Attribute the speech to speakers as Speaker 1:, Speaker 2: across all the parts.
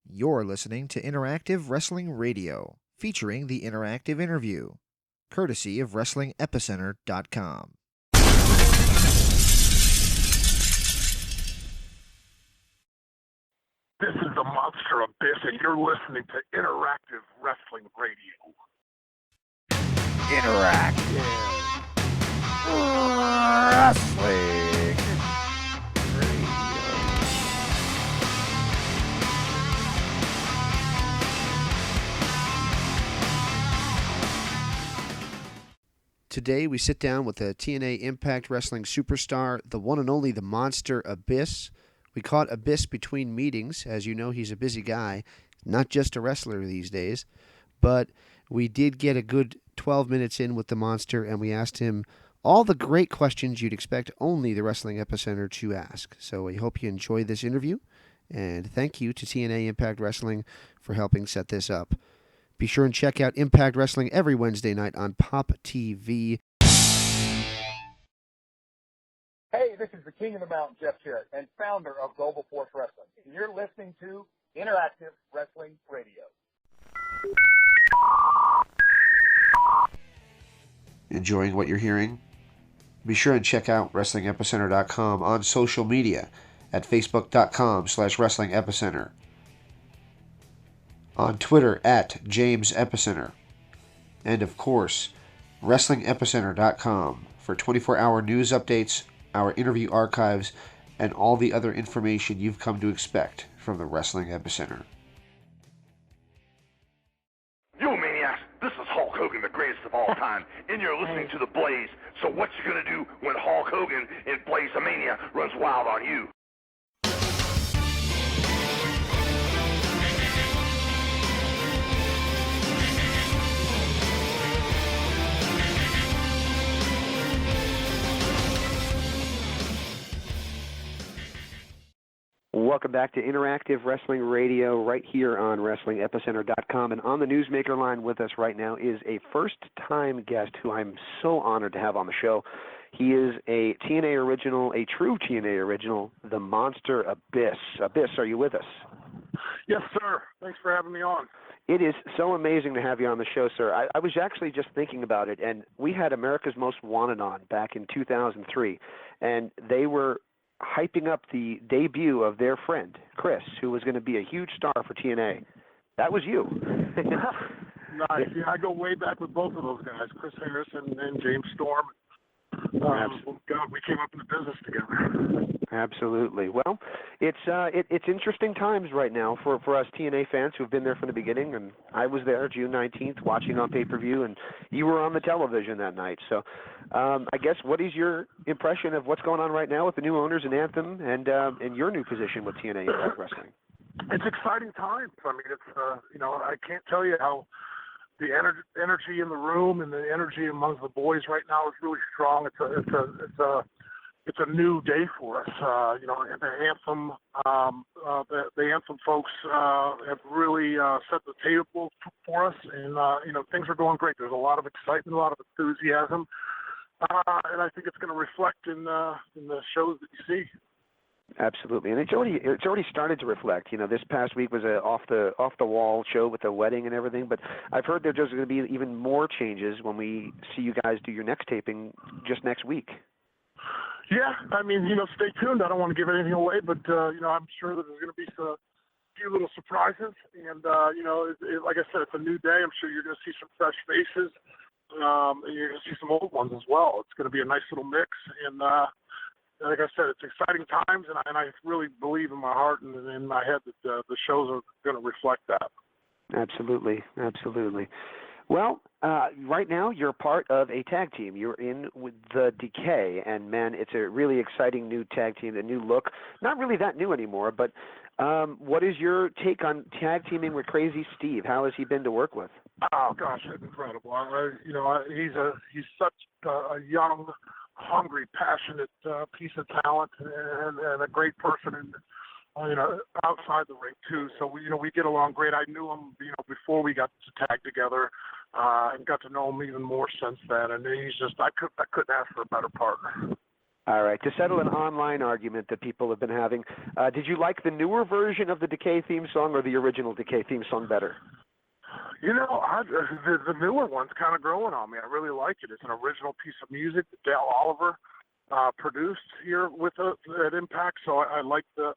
Speaker 1: You're listening to Interactive Wrestling Radio, featuring the interactive interview, courtesy of WrestlingEpicenter.com.
Speaker 2: This is the Monster Abyss, and you're listening to Interactive Wrestling Radio.
Speaker 1: Interactive Wrestling Radio. Today we sit down with a TNA Impact Wrestling superstar, the one and only the Monster Abyss. We caught Abyss between meetings. As you know, he's a busy guy, not just a wrestler these days. But we did get a good 12 minutes in with the Monster, and we asked him all the great questions you'd expect only the Wrestling Epicenter to ask. So we hope you enjoy this interview, and thank you to TNA Impact Wrestling for helping set this up. Be sure and check out Impact Wrestling every Wednesday night on Pop TV.
Speaker 3: Hey, this is the King of the Mountain, Jeff Jarrett, and founder of Global Force Wrestling. And you're listening to Interactive Wrestling Radio.
Speaker 1: Enjoying what you're hearing? Be sure and check out WrestlingEpicenter.com on social media at Facebook.com/WrestlingEpicenter. On Twitter at James Epicenter. And of course, WrestlingEpicenter.com for 24-hour news updates, our interview archives, and all the other information you've come to expect from the Wrestling Epicenter.
Speaker 2: Yo, maniacs, this is Hulk Hogan, the greatest of all time, and you're listening to The Blaze. So what you gonna do when Hulk Hogan in Blaze of Mania runs wild on you?
Speaker 4: Welcome back to Interactive Wrestling Radio right here on WrestlingEpicenter.com. And on the Newsmaker line with us right now is a first-time guest who I'm so honored to have on the show. He is a TNA original, a true TNA original, the Monster Abyss. Abyss, are you with us?
Speaker 2: Yes, sir. Thanks for having me on.
Speaker 4: It is so amazing to have you on the show, sir. I was actually just thinking about it, and we had America's Most Wanted on back in 2003, and they were hyping up the debut of their friend, Chris, who was going to be a huge star for TNA. That was you.
Speaker 2: Nice. Yeah, I go way back with both of those guys, Chris Harrison and James Storm. God, we came up in the business together.
Speaker 4: Absolutely. Well, it's interesting times right now for us TNA fans who've been there from the beginning, and I was there June 19th watching on pay-per-view, and you were on the television that night. So I guess what is your impression of what's going on right now with the new owners in Anthem and your new position with TNA Impact Wrestling?
Speaker 2: It's exciting times. I mean, it's I can't tell you how the energy in the room and the energy among the boys right now is really strong. It's a new day for us. The Anthem folks have really set the table for us, and things are going great. There's a lot of excitement, a lot of enthusiasm, and I think it's going to reflect in the shows that you see.
Speaker 4: Absolutely, and it's already started to reflect. This past week was a off the wall show with the wedding and everything. But I've heard there's going to be even more changes when we see you guys do your next taping just next week.
Speaker 2: Yeah, I mean, stay tuned. I don't want to give anything away, but I'm sure that there's going to be a few little surprises. And like I said, it's a new day. I'm sure you're going to see some fresh faces, and you're going to see some old ones as well. It's going to be a nice little mix, and like I said, it's exciting times, and I really believe in my heart and in my head that the shows are going to reflect that.
Speaker 4: Absolutely, absolutely. Well, right now you're part of a tag team. You're in with the Decay, and man, it's a really exciting new tag team, a new look. Not really that new anymore, but what is your take on tag teaming with Crazy Steve? How has he been to work with?
Speaker 2: Oh gosh, it's incredible. He's such a young, hungry, passionate piece of talent, and a great person, and outside the ring too. So we get along great. I knew him before we got to tag together, and got to know him even more since then. And he's just I couldn't ask for a better partner.
Speaker 4: All right. To settle an online argument that people have been having, did you like the newer version of the Decay theme song or the original Decay theme song better?
Speaker 2: You know, the newer one's kind of growing on me. I really like it. It's an original piece of music that Dale Oliver produced here with us at Impact. So I like the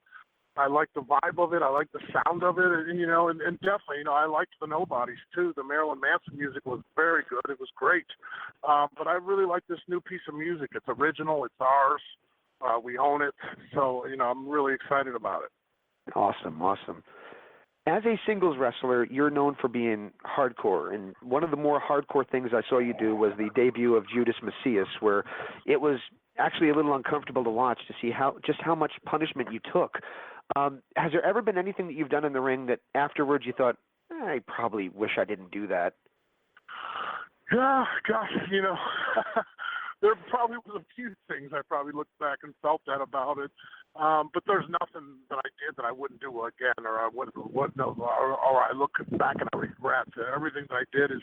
Speaker 2: vibe of it. I like the sound of it, and definitely, I liked the Nobodies too. The Marilyn Manson music was very good. It was great, but I really like this new piece of music. It's original. It's ours. We own it. So I'm really excited about it.
Speaker 4: Awesome, awesome. As a singles wrestler, you're known for being hardcore, and one of the more hardcore things I saw you do was the debut of Judas Messias, where it was actually a little uncomfortable to watch to see how much punishment you took. Has there ever been anything that you've done in the ring that afterwards you thought, I probably wish I didn't do that?
Speaker 2: Yeah, gosh, there probably was a few things I probably looked back and felt that about it. But there's nothing that I did that I wouldn't do again, or I wouldn't, or I look back and I regret. Everything that I did is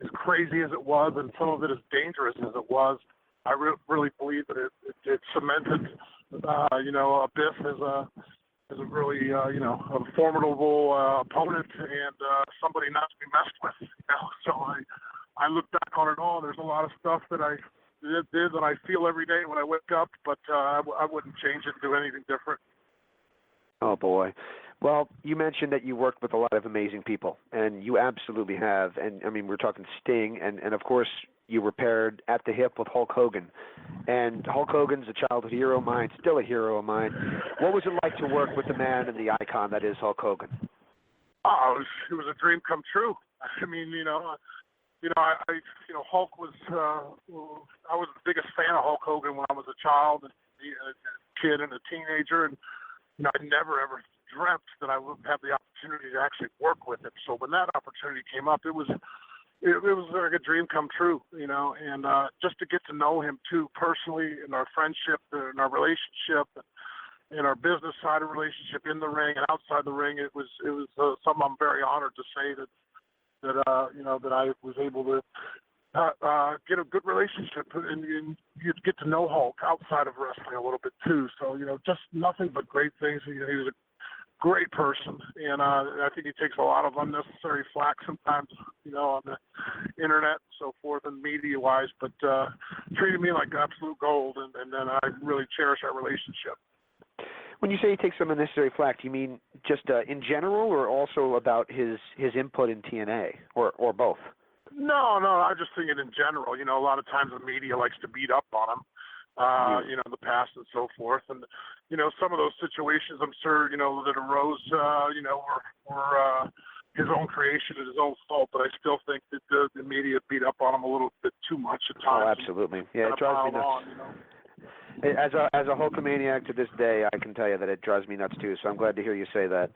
Speaker 2: as crazy as it was, and some of it as dangerous as it was. I really believe that it cemented, Abyss as a really, a formidable opponent and somebody not to be messed with. So I look back on it all. There's a lot of stuff that I did that I feel every day when I wake up, but I wouldn't change it and do anything different.
Speaker 4: Oh, boy. Well, you mentioned that you worked with a lot of amazing people, and you absolutely have. And, I mean, we're talking Sting, and of course, you were paired at the hip with Hulk Hogan. And Hulk Hogan's a childhood hero of mine, still a hero of mine. What was it like to work with the man and the icon that is Hulk Hogan?
Speaker 2: Oh, it was a dream come true. I mean, Hulk was, I was the biggest fan of Hulk Hogan when I was a child, and a kid and a teenager, and, I never ever dreamt that I would have the opportunity to actually work with him. So when that opportunity came up, it was like a dream come true, and just to get to know him too personally in our friendship and our relationship and our business side of relationship in the ring and outside the ring, it was something I'm very honored to say that I was able to get a good relationship and you get to know Hulk outside of wrestling a little bit too. So, just nothing but great things. He was a great person, and I think he takes a lot of unnecessary flack sometimes, on the internet and so forth and media-wise, but treated me like absolute gold, and then I really cherish our relationship.
Speaker 4: When you say he takes some unnecessary flack, do you mean just in general or also about his input in TNA or both?
Speaker 2: No, I'm just thinking in general. A lot of times the media likes to beat up on him, in the past and so forth. And, some of those situations I'm sure, that arose, were his own creation and his own fault. But I still think that the media beat up on him a little bit too much at times.
Speaker 4: Oh, absolutely. Yeah, it drives me nuts. As a Hulkamaniac to this day, I can tell you that it drives me nuts too. So I'm glad to hear you say that.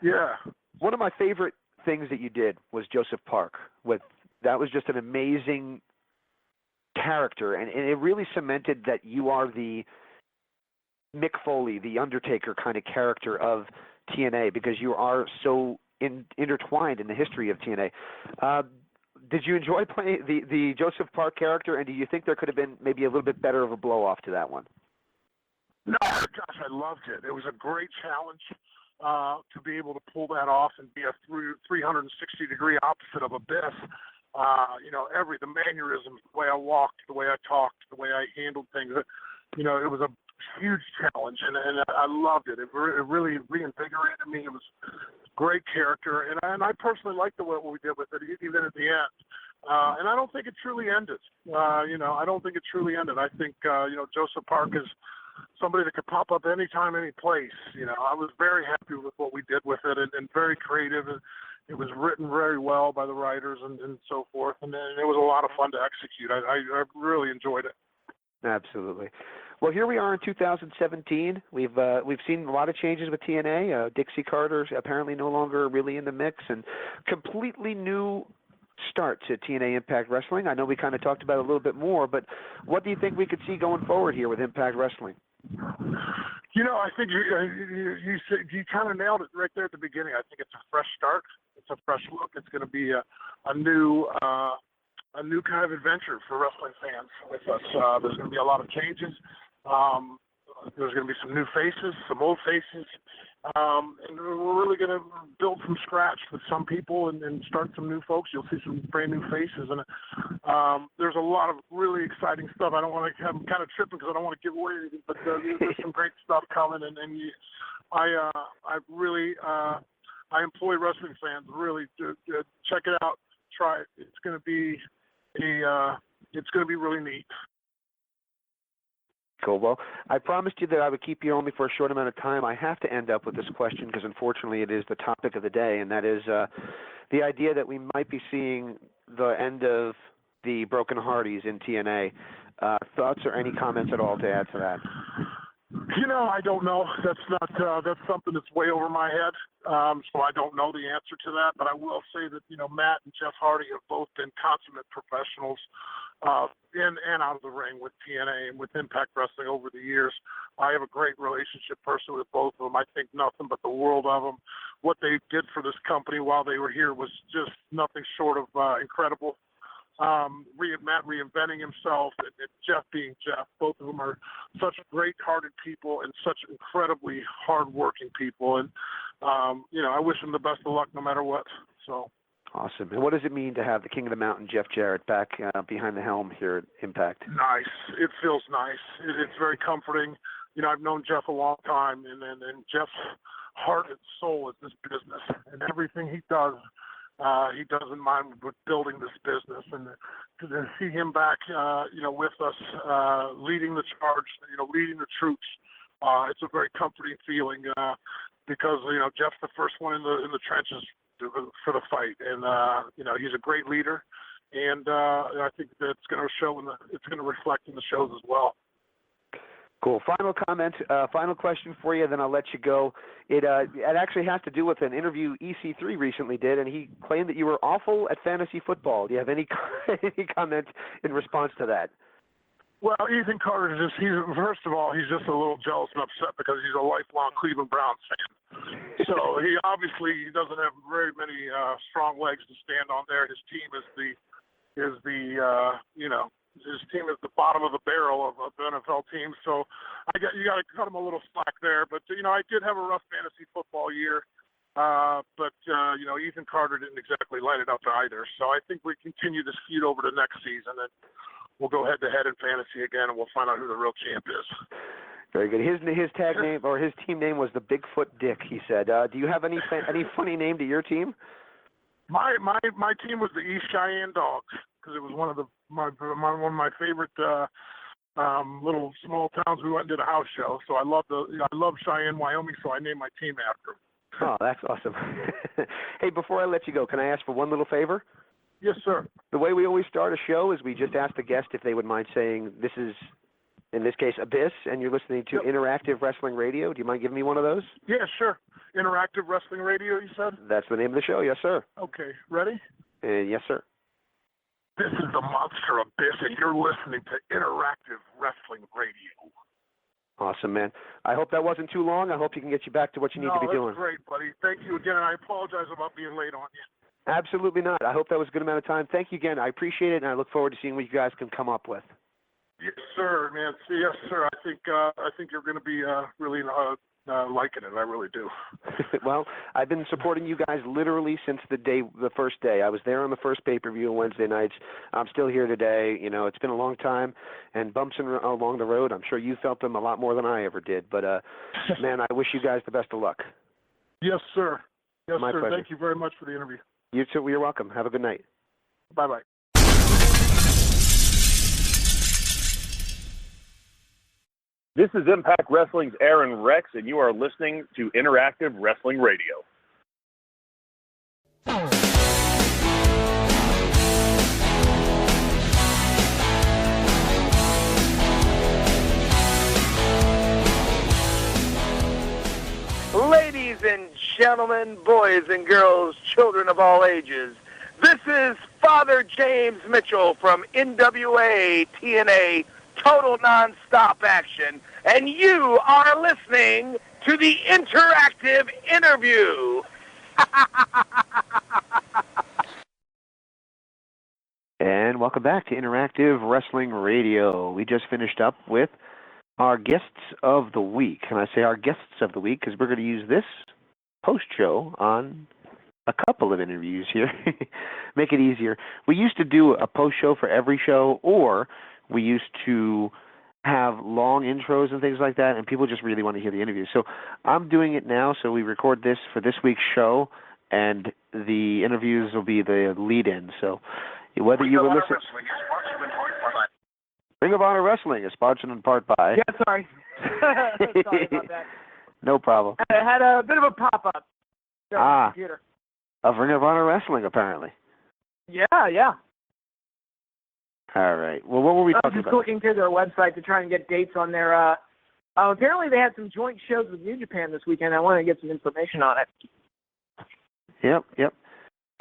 Speaker 2: Yeah.
Speaker 4: One of my favorite things that you did was Joseph Park. That was just an amazing character, and it really cemented that you are the Mick Foley, the Undertaker kind of character of TNA, because you are so intertwined in the history of TNA. Did you enjoy playing the Joseph Park character, and do you think there could have been maybe a little bit better of a blow-off to that one?
Speaker 2: No, gosh, I loved it. It was a great challenge to be able to pull that off and be a 360-degree opposite of Abyss. The mannerisms, the way I walked, the way I talked, the way I handled things, it was a huge challenge, and I loved it. It really reinvigorated me. It was a great character, and I personally liked what we did with it, even at the end. And I don't think it truly ended. I don't think it truly ended. I think, Joseph Park is somebody that could pop up anytime, any place. I was very happy with what we did with it, and very creative. It was written very well by the writers and so forth, and it was a lot of fun to execute. I really enjoyed it.
Speaker 4: Absolutely. Well, here we are in 2017. We've seen a lot of changes with TNA. Dixie Carter apparently no longer really in the mix, and completely new start to TNA Impact Wrestling. I know we kind of talked about it a little bit more, but what do you think we could see going forward here with Impact Wrestling?
Speaker 2: I think you kind of nailed it right there at the beginning. I think it's a fresh start. It's a fresh look. It's going to be a new kind of adventure for wrestling fans with us. There's going to be a lot of changes. There's going to be some new faces, some old faces, and we're really going to build from scratch with some people and start some new folks. You'll see some brand new faces, and there's a lot of really exciting stuff. I don't want to. I'm kind of tripping because I don't want to give away anything, but there's some great stuff coming, and I really I employ wrestling fans really to check it out, try it. It's going to be really neat.
Speaker 4: Cool. Well, I promised you that I would keep you only for a short amount of time. I have to end up with this question because, unfortunately, it is the topic of the day, and that is the idea that we might be seeing the end of the Broken Hardys in TNA. Thoughts or any comments at all to add to that?
Speaker 2: I don't know. That's something that's way over my head. So I don't know the answer to that. But I will say that Matt and Jeff Hardy have both been consummate professionals in and out of the ring with TNA and with Impact Wrestling over the years. I have a great relationship personally with both of them. I think nothing but the world of them. What they did for this company while they were here was just nothing short of incredible. Matt reinventing himself and Jeff being Jeff. Both of them are such great-hearted people and such incredibly hard-working people. And, I wish them the best of luck no matter what. So.
Speaker 4: Awesome. And what does it mean to have the King of the Mountain, Jeff Jarrett, back behind the helm here at Impact?
Speaker 2: Nice. It feels nice. It's very comforting. I've known Jeff a long time, and Jeff's heart and soul is this business. And everything he does in mind with building this business. And to see him back, with us, leading the charge, leading the troops, it's a very comforting feeling because, Jeff's the first one in the trenches for the fight, and he's a great leader, and I think that's going to show it's going to reflect in the shows as well.
Speaker 4: Cool. Final comment, final question for you, then I'll let you go. It actually has to do with an interview EC3 recently did, and he claimed that you were awful at fantasy football. Do you have any comment in response to that?
Speaker 2: Well, Ethan Carter first of all, he's just a little jealous and upset because he's a lifelong Cleveland Browns fan. So he obviously doesn't have very many strong legs to stand on there. His team is his team is the bottom of the barrel of the NFL team. So you got to cut him a little slack there. But I did have a rough fantasy football year. But Ethan Carter didn't exactly light it up either. So I think we continue this feud over to next season, and we'll go head-to-head in fantasy again, and we'll find out who the real champ is.
Speaker 4: Very good. His tag name or his team name was the Bigfoot Dick, he said. Do you have any funny name to your team?
Speaker 2: My team was the East Cheyenne Dogs because it was one of my favorite little small towns. We went and did a house show, so I love Cheyenne, Wyoming, so I named my team after him.
Speaker 4: Oh, that's awesome. Hey, before I let you go, can I ask for one little favor?
Speaker 2: Yes, sir.
Speaker 4: The way we always start a show is we just ask the guest if they would mind saying this is, in this case, Abyss, and you're listening to Interactive Wrestling Radio. Do you mind giving me one of those?
Speaker 2: Yeah, sure. Interactive Wrestling Radio, you said?
Speaker 4: That's the name of the show, yes, sir.
Speaker 2: Okay, ready?
Speaker 4: Yes, sir.
Speaker 2: This is the Monster Abyss, and you're listening to Interactive Wrestling Radio.
Speaker 4: Awesome, man. I hope that wasn't too long. I hope you can get you back to what you need to be doing.
Speaker 2: No, that's great, buddy. Thank you again, and I apologize about being late on you.
Speaker 4: Absolutely not. I hope that was a good amount of time. Thank you again. I appreciate it, and I look forward to seeing what you guys can come up with.
Speaker 2: Yes, sir, man. Yes, sir. I think you're going to be really liking it. I really do.
Speaker 4: Well, I've been supporting you guys literally since the first day. I was there on the first pay-per-view on Wednesday nights. I'm still here today. It's been a long time, and bumps along the road. I'm sure you felt them a lot more than I ever did. But, man, I wish you guys the best of luck.
Speaker 2: Yes, sir. Yes,
Speaker 4: My
Speaker 2: sir.
Speaker 4: pleasure.
Speaker 2: Thank you very much for the interview.
Speaker 4: You too. You're welcome. Have a good night.
Speaker 2: Bye-bye.
Speaker 5: This is Impact Wrestling's Aaron Rex, and you are listening to Interactive Wrestling Radio.
Speaker 3: Ladies and gentlemen, boys and girls, children of all ages, this is Father James Mitchell from NWA TNA Total Nonstop Action, and you are listening to the Interactive Interview.
Speaker 4: And welcome back to Interactive Wrestling Radio. We just finished up with our guests of the week. And I say our guests of the week because we're going to use this post-show on a couple of interviews here. Make it easier. We used to do a post-show for every show, or we used to have long intros and things like that, and people just really want to hear the interviews. So I'm doing it now, so we record this for this week's show, and the interviews will be the lead-in. So whether you will listen... Ring of Honor Wrestling is sponsored in part by...
Speaker 6: Yeah, sorry. Sorry about that.
Speaker 4: No problem.
Speaker 6: I had a bit of a pop-up on the computer.
Speaker 4: Of Ring of Honor Wrestling, apparently.
Speaker 6: Yeah.
Speaker 4: All right. Well, what were we talking about?
Speaker 6: I was just clicking through their website to try and get dates on their... apparently they had some joint shows with New Japan this weekend. I wanted to get some information on it.
Speaker 4: Yep.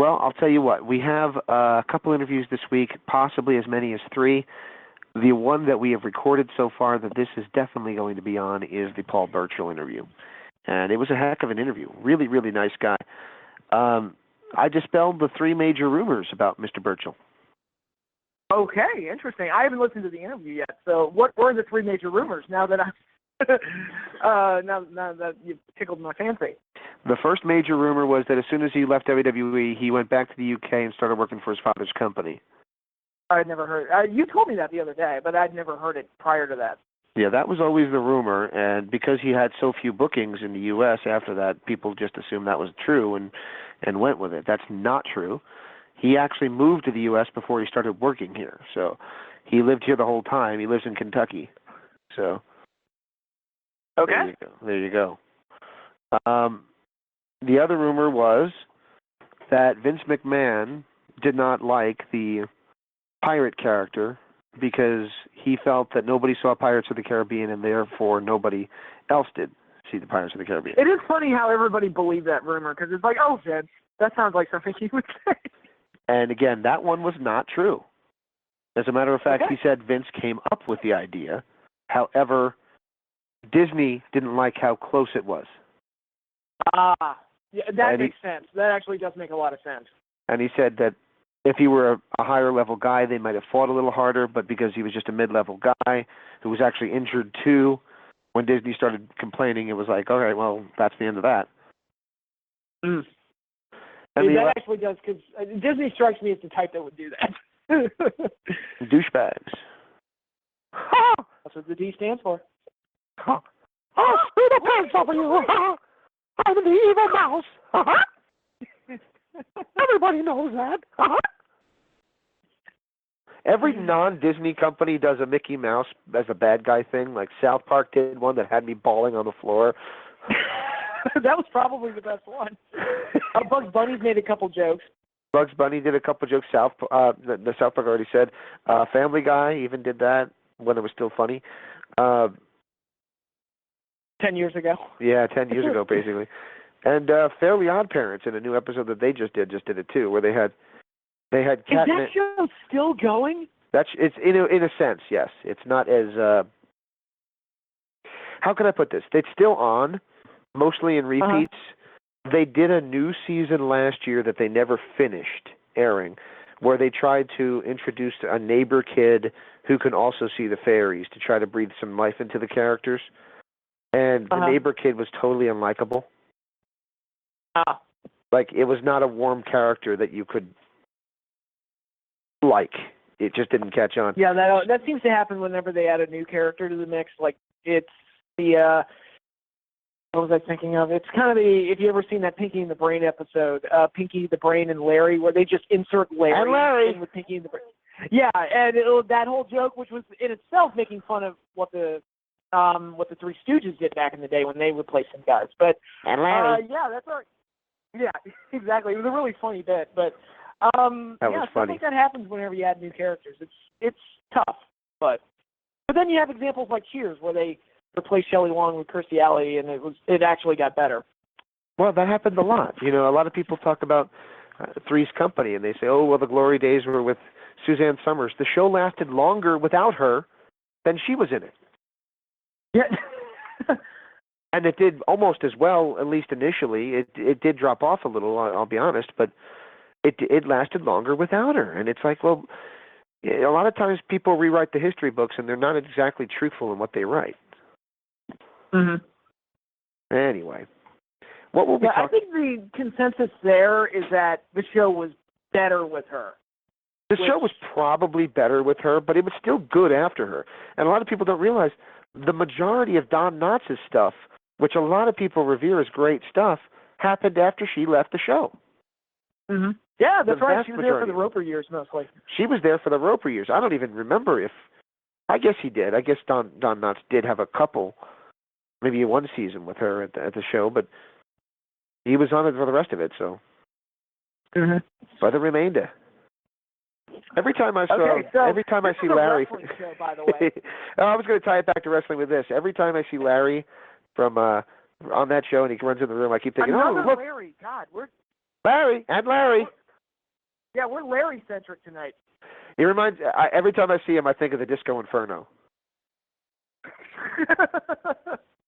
Speaker 4: Well, I'll tell you what. We have a couple interviews this week, possibly as many as 3. The one that we have recorded so far that this is definitely going to be on is the Paul Burchill interview. And it was a heck of an interview. Really, really nice guy. I dispelled the 3 major rumors about Mr. Burchill.
Speaker 6: Okay, interesting. I haven't listened to the interview yet. So what were the 3 major rumors now that now that you've tickled my fancy?
Speaker 4: The first major rumor was that as soon as he left WWE, he went back to the UK and started working for his father's company.
Speaker 6: I'd never heard. You told me that the other day, but I'd never heard it prior to that.
Speaker 4: Yeah, that was always the rumor, and because he had so few bookings in the U.S. after that, people just assumed that was true and went with it. That's not true. He actually moved to the U.S. before he started working here, so he lived here the whole time. He lives in Kentucky, so
Speaker 6: okay.
Speaker 4: There you go. The other rumor was that Vince McMahon did not like the pirate character because he felt that nobody saw Pirates of the Caribbean and therefore nobody else did see the Pirates of the Caribbean.
Speaker 6: It is funny how everybody believed that rumor because it's like, oh, Vince, that sounds like something he would say.
Speaker 4: And again, that one was not true. As a matter of fact,
Speaker 6: Okay.
Speaker 4: He said Vince came up with the idea. However, Disney didn't like how close it was.
Speaker 6: Yeah, that makes sense. That actually does make a lot of sense.
Speaker 4: And he said that if he were a higher level guy, they might have fought a little harder, but because he was just a mid-level guy who was actually injured too, when Disney started complaining, it was like, all right, well, that's the end of that.
Speaker 6: Mm.
Speaker 4: And
Speaker 6: that actually does, because Disney strikes me as the type that would do that.
Speaker 4: douchebags.
Speaker 6: That's what the D stands for.
Speaker 4: Oh, screw the pants over you. I'm the evil mouse. Everybody knows that. Every non-Disney company does a Mickey Mouse as a bad guy thing. Like South Park did one that had me bawling on the floor.
Speaker 6: That was probably the best one. Bugs Bunny's made a couple jokes.
Speaker 4: Bugs Bunny did a couple jokes. The South Park already said. Family Guy even did that when it was still funny.
Speaker 6: 10 years ago.
Speaker 4: Yeah, 10 years ago, basically. And Fairly Odd Parents in a new episode that they just did it too, where they had
Speaker 6: Is that show still going?
Speaker 4: It's in a sense, yes. It's not as how can I put this? It's still on, mostly in repeats. They did a new season last year that they never finished airing, where they tried to introduce a neighbor kid who can also see the fairies to try to breathe some life into the characters. And the neighbor kid was totally unlikable. Like, it was not a warm character that you could like. It just didn't catch on.
Speaker 6: Yeah, that seems to happen whenever they add a new character to the mix. Like, it's the, what was I thinking of? It's kind of if you ever seen that Pinky and the Brain episode, Pinky, the Brain, and Larry, where they just insert Larry in with Pinky and the Brain. Yeah, and that whole joke, which was in itself making fun of what the Three Stooges did back in the day when they replaced some guys. But
Speaker 4: and Larry.
Speaker 6: Yeah, that's right. Yeah, exactly. It was a really funny bit, but
Speaker 4: that was funny.
Speaker 6: Stuff like that happens whenever you add new characters. It's tough, but then you have examples like Cheers where they replaced Shelley Long with Kirstie Alley, and it actually got better.
Speaker 4: Well, that happened a lot. You know, a lot of people talk about Three's Company, and they say, oh, well, the glory days were with Suzanne Summers. The show lasted longer without her than she was in it.
Speaker 6: Yeah.
Speaker 4: And it did almost as well, at least initially. It did drop off a little, I'll be honest, but it lasted longer without her. And it's like, well, a lot of times people rewrite the history books, and they're not exactly truthful in what they write.
Speaker 6: Mm-hmm.
Speaker 4: Anyway, what will we talk?
Speaker 6: I think the consensus there is that the show was better with her.
Speaker 4: The show was probably better with her, but it was still good after her. And a lot of people don't realize the majority of Don Knotts' stuff, which a lot of people revere as great stuff, happened after she left the show.
Speaker 6: Mm-hmm. Yeah, that's right. She was there for
Speaker 4: majority.
Speaker 6: the Roper years mostly.
Speaker 4: She was there for the Roper years. I don't even remember if. I guess he did. I guess Don Knotts did have a couple, maybe one season with her at the show, but he was on it for the rest of it. So, for the remainder. Every time I see Larry,
Speaker 6: show, by the way.
Speaker 4: I was going to tie it back to wrestling with this. Every time I see Larry from on that show and he runs in the room, I keep thinking,
Speaker 6: Another
Speaker 4: look,
Speaker 6: Larry. God, we're
Speaker 4: Larry.
Speaker 6: Yeah, we're Larry centric tonight.
Speaker 4: He reminds. Every time I see him, I think of the Disco Inferno.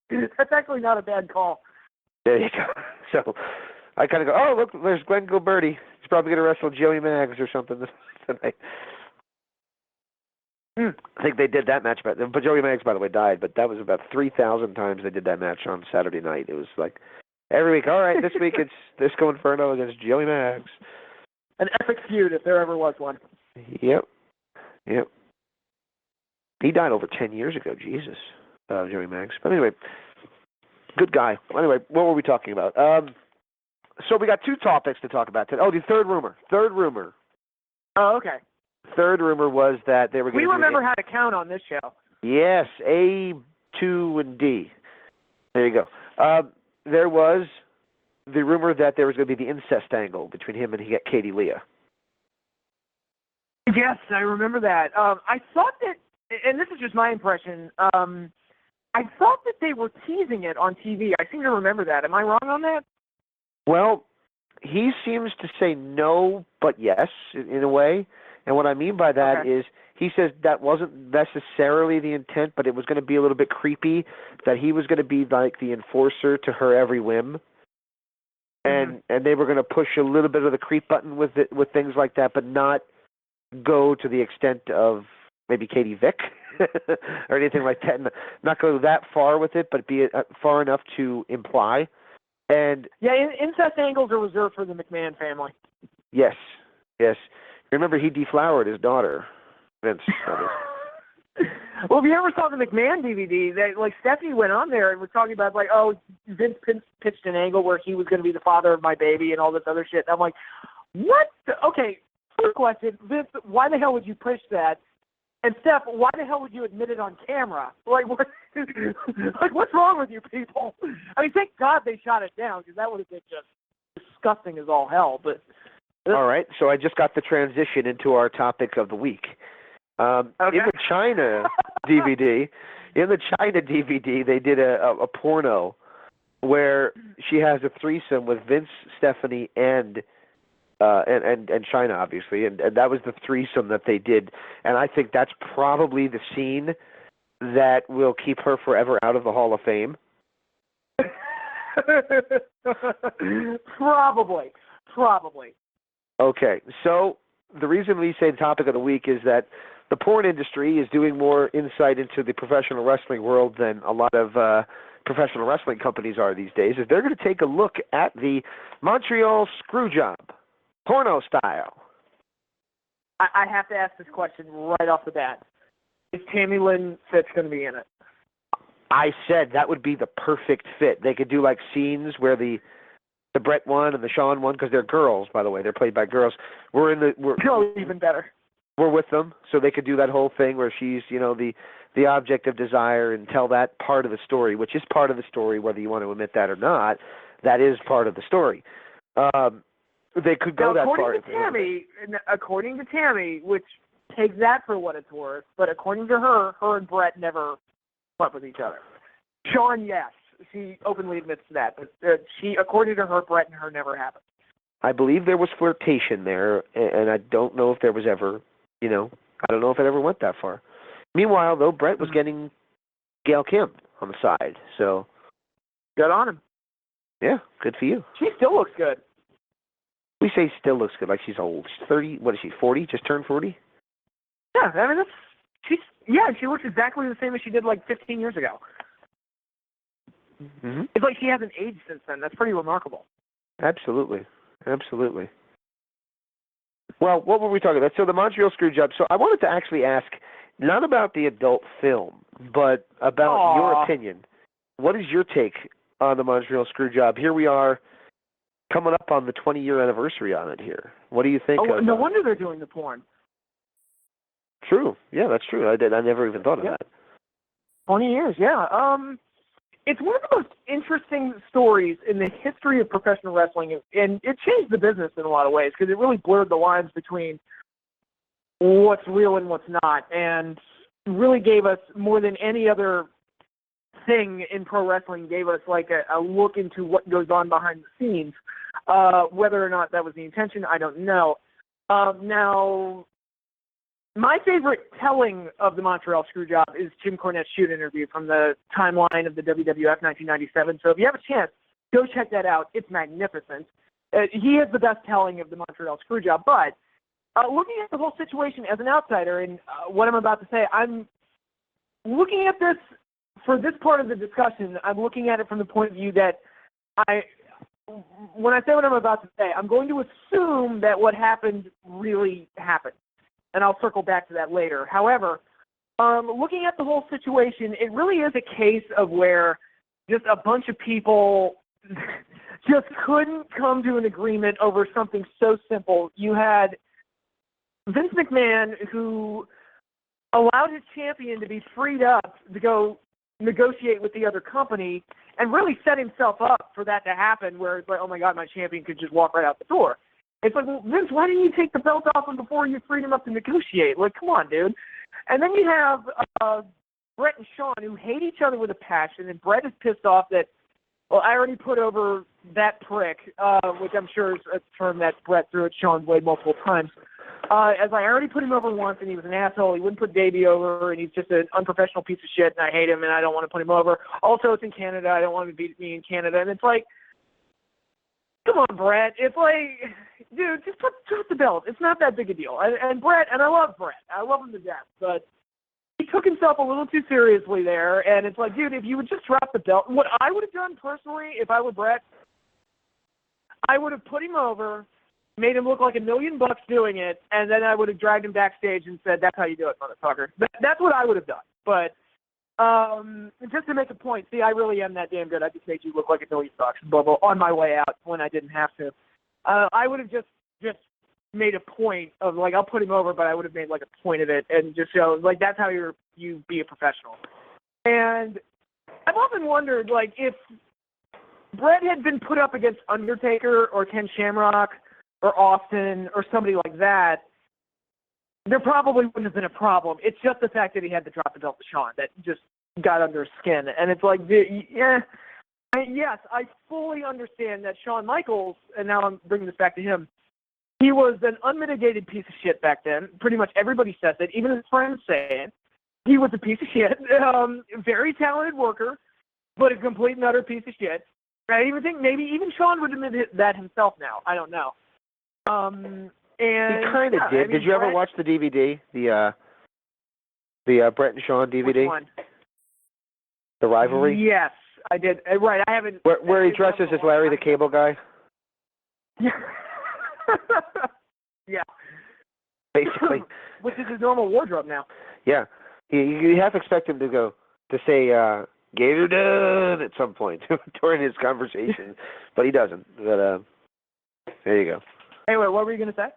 Speaker 6: That's actually not a bad call.
Speaker 4: There you go. So I kind of go, oh, look, there's Glenn Gilberti. He's probably going to wrestle Joey Maggs or something tonight. I think they did that match, but Joey Maggs, by the way, died. But that was about 3,000 times they did that match on Saturday night. It was like every week. All right, this week it's Disco Inferno against Joey Maggs.
Speaker 6: An epic feud, if there ever was one.
Speaker 4: Yep. He died over 10 years ago. Jesus, Joey Maggs. But anyway, good guy. Anyway, what were we talking about? So we got two topics to talk about today. Oh, the third rumor.
Speaker 6: Oh, okay.
Speaker 4: Third rumor was that they were going to.
Speaker 6: We remember how to count on this show.
Speaker 4: Yes, A, 2, and D. There you go. There was the rumor that there was going to be the incest angle between him and Katie Leah.
Speaker 6: Yes, I remember that. I thought that, and this is just my impression, I thought that they were teasing it on TV. I seem to remember that. Am I wrong on that?
Speaker 4: Well, he seems to say no, but yes, in a way. And what I mean by that is he says that wasn't necessarily the intent, but it was going to be a little bit creepy, that he was going to be like the enforcer to her every whim. And they were going to push a little bit of the creep button with things like that, but not go to the extent of maybe Katie Vick or anything like that. Not go that far with it, but be far enough to imply. And
Speaker 6: yeah, incest angles are reserved for the McMahon family.
Speaker 4: Yes. Remember, he deflowered his daughter, Vince.
Speaker 6: Well, if you ever saw the McMahon DVD, Stephanie went on there and was talking about Vince pitched an angle where he was going to be the father of my baby and all this other shit. And I'm like, what? Okay, first question, Vince, why the hell would you push that? And Steph, why the hell would you admit it on camera? What? What's wrong with you people? I mean, thank God they shot it down because that would have been just disgusting as all hell. But
Speaker 4: all right, so I just got the transition into our topic of the week. In the China DVD, they did a porno where she has a threesome with Vince, Stephanie, and China, obviously, and that was the threesome that they did. And I think that's probably the scene that will keep her forever out of the Hall of Fame.
Speaker 6: Probably.
Speaker 4: Okay, so the reason we say the topic of the week is that the porn industry is doing more insight into the professional wrestling world than a lot of professional wrestling companies are these days, is they're going to take a look at the Montreal Screwjob, porno style.
Speaker 6: I have to ask this question right off the bat. Is Tammy Lynn Fitz going to be in it?
Speaker 4: I said that would be the perfect fit. They could do like scenes where the Brett one and the Shawn one, because they're girls, by the way. They're played by girls.
Speaker 6: Even better.
Speaker 4: We're with them, so they could do that whole thing where she's, the object of desire and tell that part of the story, which is part of the story, whether you want to admit that or not. That is part of the story. They could go that far.
Speaker 6: According to Tammy, which take that for what it's worth, but according to her and Brett never slept with each other. Shawn, yes. She openly admits to that, but according to her, Brett and her never happened.
Speaker 4: I believe there was flirtation there, and I don't know if there was ever, I don't know if it ever went that far. Meanwhile, though, Brett was getting Gail Kim on the side, so.
Speaker 6: Good on him.
Speaker 4: Yeah, good for you.
Speaker 6: She still looks good.
Speaker 4: We say still looks good, like she's old. She's 30, what is she, 40? Just turned 40?
Speaker 6: Yeah, I mean, she looks exactly the same as she did like 15 years ago.
Speaker 4: Mm-hmm.
Speaker 6: It's like she hasn't aged since then. That's pretty remarkable.
Speaker 4: Absolutely. Well, what were we talking about? So the Montreal Screwjob. So I wanted to actually ask, not about the adult film, but about your opinion. What is your take on the Montreal Screwjob? Here we are, coming up on the 20-year anniversary on it here. What do you think?
Speaker 6: No wonder they're doing the porn.
Speaker 4: True. Yeah, that's true. I never even thought of that.
Speaker 6: 20 years, yeah. It's one of the most interesting stories in the history of professional wrestling, and it changed the business in a lot of ways because it really blurred the lines between what's real and what's not, and really gave us, more than any other thing in pro wrestling, gave us like a look into what goes on behind the scenes. Whether or not that was the intention, I don't know. Now, my favorite telling of the Montreal Screwjob is Jim Cornette's shoot interview from the timeline of the WWF 1997. So if you have a chance, go check that out. It's magnificent. He is the best telling of the Montreal Screwjob. But looking at the whole situation as an outsider and what I'm about to say, I'm looking at this, for this part of the discussion, I'm looking at it from the point of view that when I say what I'm about to say, I'm going to assume that what happened really happened. And I'll circle back to that later. However, looking at the whole situation, it really is a case of where just a bunch of people just couldn't come to an agreement over something so simple. You had Vince McMahon, who allowed his champion to be freed up to go negotiate with the other company and really set himself up for that to happen, where it's like, oh my God, my champion could just walk right out the door. It's like, well, Vince, why didn't you take the belt off him before you freed him up to negotiate? Like, come on, dude. And then you have Bret and Shawn, who hate each other with a passion, and Bret is pissed off that, well, I already put over that prick, which I'm sure is a term that Bret threw at Shawn Wade multiple times. As I already put him over once, and he was an asshole. He wouldn't put Davey over, and he's just an unprofessional piece of shit, and I hate him, and I don't want to put him over. Also, it's in Canada. I don't want him to beat me in Canada. And it's like, come on, Bret. It's like, dude, just drop the belt. It's not that big a deal. And Bret, and I love Bret. I love him to death. But he took himself a little too seriously there. And it's like, dude, if you would just drop the belt, what I would have done personally, if I were Bret, I would have put him over, made him look like $1 million doing it, and then I would have dragged him backstage and said, that's how you do it, motherfucker. That's what I would have done. But just to make a point, see, I really am that damn good. I just made you look like $1 million, blah, blah, on my way out when I didn't have to. I would have just made a point of, like, I'll put him over, but I would have made, like, a point of it and just show, like, that's how you be a professional. And I've often wondered, like, if Bret had been put up against Undertaker or Ken Shamrock or Austin or somebody like that, there probably wouldn't have been a problem. It's just the fact that he had to drop the belt to Shawn that just got under his skin. And it's like, yes, I fully understand that Shawn Michaels, and now I'm bringing this back to him, he was an unmitigated piece of shit back then. Pretty much everybody says it, even his friends say it. He was a piece of shit, very talented worker, but a complete and utter piece of shit. I even think maybe even Shawn would admit that himself now. I don't know. And
Speaker 4: he kind of did. I mean, did you ever watch the DVD, the Bret and Shawn DVD?
Speaker 6: Which one?
Speaker 4: The Rivalry?
Speaker 6: Yes, I did. Right, I haven't.
Speaker 4: Where he dresses as Larry the Cable Guy?
Speaker 6: Yeah. Yeah.
Speaker 4: Basically.
Speaker 6: Which is his normal wardrobe now.
Speaker 4: Yeah. You half expect him to say, Gator done at some point during his conversation, but he doesn't. But there you go.
Speaker 6: Anyway, what were you going to say?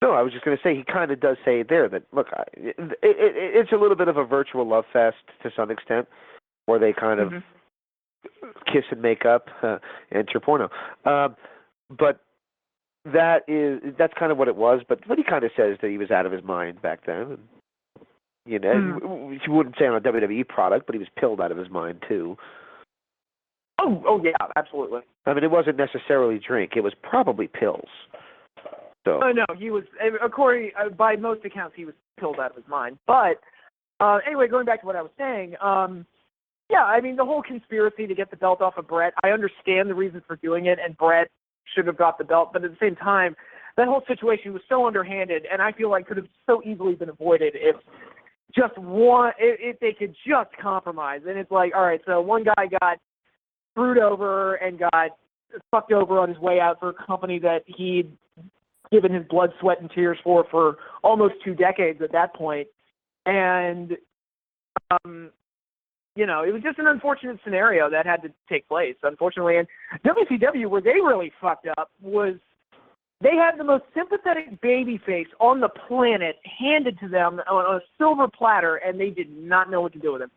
Speaker 4: No, I was just going to say he kind of does say there that, look, it's a little bit of a virtual love fest to some extent, where they kind of kiss and make up, enter porno. But that's kind of what it was. But he kind of says that he was out of his mind back then. And, you know, you wouldn't say on a WWE product, but he was pilled out of his mind too.
Speaker 6: Oh yeah, absolutely.
Speaker 4: I mean, it wasn't necessarily drink; it was probably pills. So.
Speaker 6: No, he was, according by most accounts, he was pilled out of his mind. But anyway, going back to what I was saying, yeah, I mean, the whole conspiracy to get the belt off of Bret, I understand the reasons for doing it, and Bret should have got the belt. But at the same time, that whole situation was so underhanded, and I feel like could have so easily been avoided if just one, if they could just compromise. And it's like, all right, so one guy got screwed over and got fucked over on his way out for a company that he'd given his blood, sweat, and tears for almost 2 decades at that point. And, you know, it was just an unfortunate scenario that had to take place, unfortunately. And WCW, where they really fucked up, was they had the most sympathetic babyface on the planet handed to them on a silver platter, and they did not know what to do with him.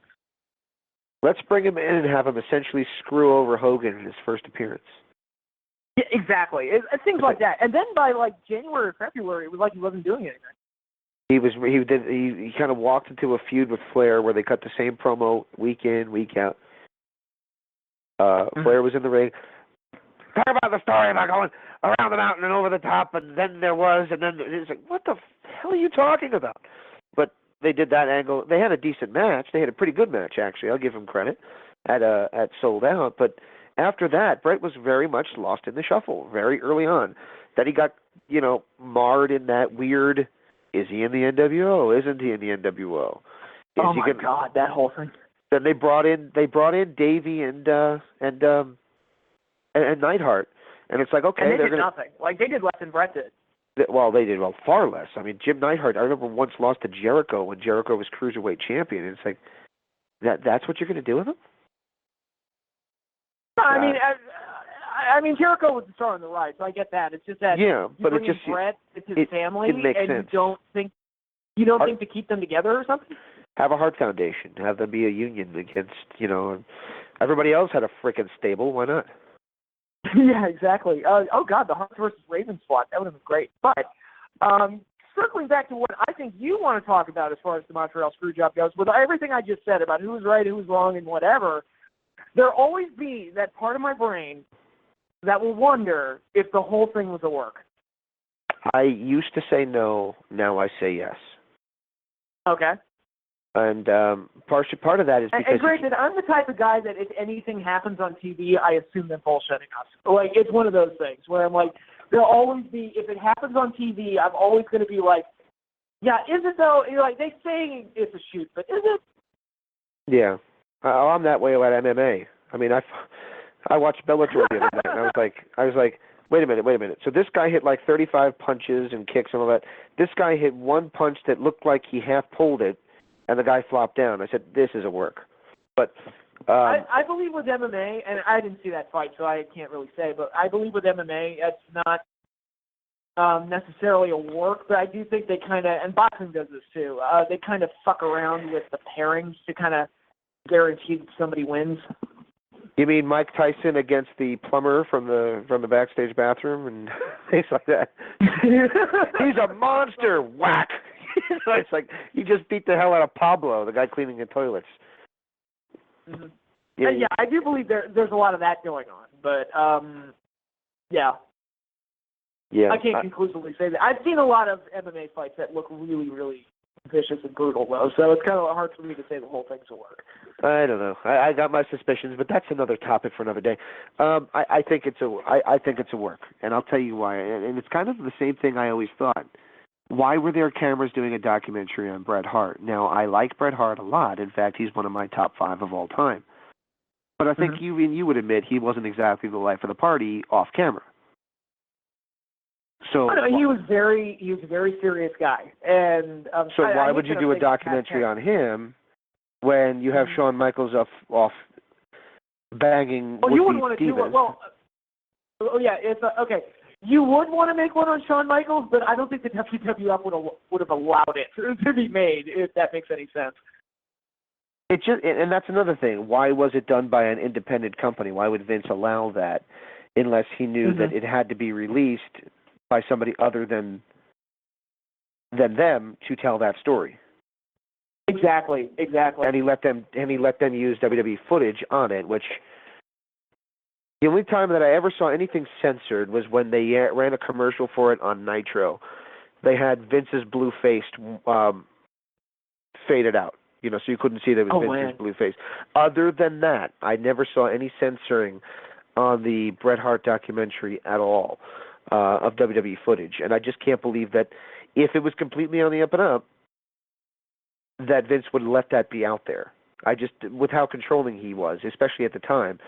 Speaker 4: Let's bring him in and have him essentially screw over Hogan in his first appearance.
Speaker 6: Yeah, exactly. Things like that. And then by like January or February, it was like he wasn't doing anything.
Speaker 4: He kind of walked into a feud with Flair where they cut the same promo week in, week out. Flair was in the ring. Talk about the story about going around the mountain and over the top, and then there was, and then it's like, what the hell are you talking about? But they did that angle. They had a decent match. They had a pretty good match, actually. I'll give them credit at Sold Out. But after that, Bret was very much lost in the shuffle very early on. Then he got, you know, marred in that weird, is he in the NWO? Isn't he in the NWO?
Speaker 6: Oh my God, that whole thing.
Speaker 4: Then they brought in Davey and Neidhart, and it's like, okay,
Speaker 6: and they did nothing. Like they did less than Bret did.
Speaker 4: Well, they did far less. I mean, Jim Neidhart, I remember once lost to Jericho when Jericho was cruiserweight champion. And it's like, that's what you're going to do with him?
Speaker 6: I mean, Jericho was the star on the rise, so I get that. It's just that
Speaker 4: but it just
Speaker 6: Bret, it's his family,
Speaker 4: it makes
Speaker 6: and
Speaker 4: sense.
Speaker 6: you don't think to keep them together or something?
Speaker 4: Have a Hart Foundation, have them be a union against, you know, everybody else had a frickin' stable. Why not?
Speaker 6: Yeah, exactly. Oh God, the Hearts versus Ravens spot, that would have been great. But circling back to what I think you want to talk about as far as the Montreal Screwjob goes, with everything I just said about who was right, who was wrong, and whatever, there'll always be that part of my brain that will wonder if the whole thing was a work.
Speaker 4: I used to say no, now I say yes.
Speaker 6: Okay.
Speaker 4: And part of that is because...
Speaker 6: And granted, I'm the type of guy that if anything happens on TV, I assume they're bullshitting us. Like, it's one of those things where I'm like, there'll always be, if it happens on TV, I'm always going to be like, yeah, is it though? You're like, they say it's a shoot, but is it?
Speaker 4: Yeah. I'm that way about MMA. I mean, I watched Bellator the other night, and I was like, wait a minute. So this guy hit like 35 punches and kicks and all that. This guy hit one punch that looked like he half pulled it, and the guy flopped down. I said, this is a work. But
Speaker 6: I believe with MMA, and I didn't see that fight, so I can't really say, but I believe with MMA, it's not necessarily a work, but I do think they kind of, and boxing does this too, they kind of fuck around with the pairings to kind of guarantee that somebody wins.
Speaker 4: You mean Mike Tyson against the plumber from the backstage bathroom and things like that? He's a monster! Whack! It's like he just beat the hell out of Pablo, the guy cleaning the toilets.
Speaker 6: Mm-hmm. Yeah, I do believe there's a lot of that going on, but yeah. I can't conclusively say that. I've seen a lot of MMA fights that look really, really vicious and brutal, though, so it's kind of hard for me to say the whole thing's a work.
Speaker 4: I don't know. I got my suspicions, but that's another topic for another day. I think it's a work, and I'll tell you why. And it's kind of the same thing I always thought. Why were there cameras doing a documentary on Bret Hart? Now, I like Bret Hart a lot. In fact, he's one of my top 5 of all time. But I think you would admit he wasn't exactly the life of the party off camera. So
Speaker 6: he was a very serious guy, and
Speaker 4: so why would you do a documentary on him when you have Shawn Michaels off banging?
Speaker 6: Well, you wouldn't want to do it. Well, it's okay. You would want to make one on Shawn Michaels, but I don't think the WWF would have allowed it to be made, if that makes any sense.
Speaker 4: And that's another thing. Why was it done by an independent company? Why would Vince allow that unless he knew that it had to be released by somebody other than them to tell that story?
Speaker 6: Exactly.
Speaker 4: And he let them use WWE footage on it, which the only time that I ever saw anything censored was when they ran a commercial for it on Nitro. They had Vince's blue face faded out, so you couldn't see that it was Vince's blue face. Other than that, I never saw any censoring on the Bret Hart documentary at all of WWE footage. And I just can't believe that if it was completely on the up and up, that Vince would let that be out there. With how controlling he was, especially at the time,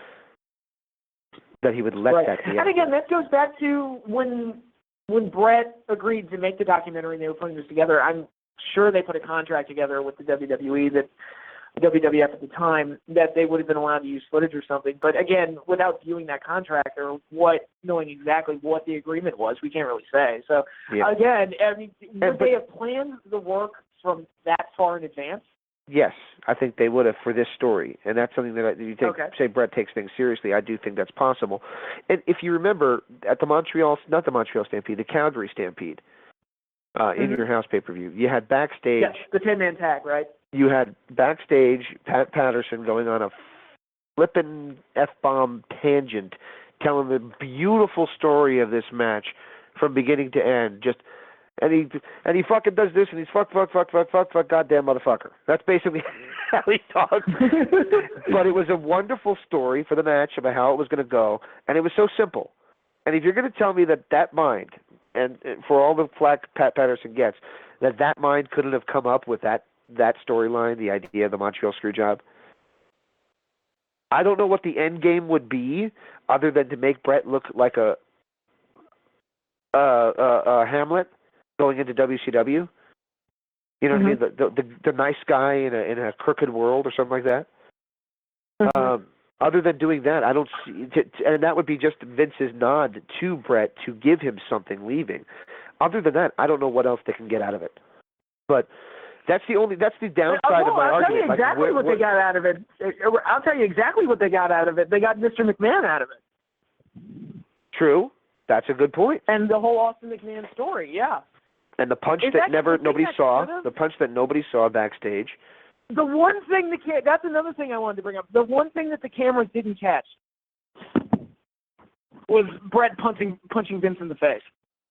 Speaker 4: that he would let that be out
Speaker 6: And again,
Speaker 4: there.
Speaker 6: that goes back to when Brett agreed to make the documentary and they were putting this together. I'm sure they put a contract together with the WWE, that WWF at the time, that they would have been allowed to use footage or something. But again, without viewing that contract or knowing exactly what the agreement was, we can't really say. So again, I mean, would they have planned the work from that far in advance?
Speaker 4: Yes, I think they would have for this story, and that's something that say Brett takes things seriously. I do think that's possible. And if you remember, at the the Calgary Stampede, in your house pay-per-view, you had backstage.
Speaker 6: Yes, the 10-man tag, right?
Speaker 4: You had backstage Pat Patterson going on a flippin' F-bomb tangent, telling the beautiful story of this match from beginning to end. And he fucking does this, and he's fuck, goddamn motherfucker. That's basically how he talks. But it was a wonderful story for the match about how it was going to go, and it was so simple. And if you're going to tell me that mind, and for all the flack Pat Patterson gets, that mind couldn't have come up with that storyline, the idea of the Montreal Screwjob, I don't know what the end game would be, other than to make Brett look like a Hamlet going into WCW. You know what I mean? The nice guy in a crooked world or something like that. Other than doing that, I don't see, and that would be just Vince's nod to Brett to give him something leaving. Other than that, I don't know what else they can get out of it. But that's the downside of my argument.
Speaker 6: I'll tell you exactly what they got out of it. I'll tell you exactly what they got out of it. They got Mr. McMahon out of it.
Speaker 4: True. That's a good point.
Speaker 6: And the whole Austin McMahon story, yeah.
Speaker 4: And the punch that nobody saw, the punch that nobody saw backstage.
Speaker 6: The one thing that's another thing I wanted to bring up. The one thing that the cameras didn't catch was Brett punching Vince in the face.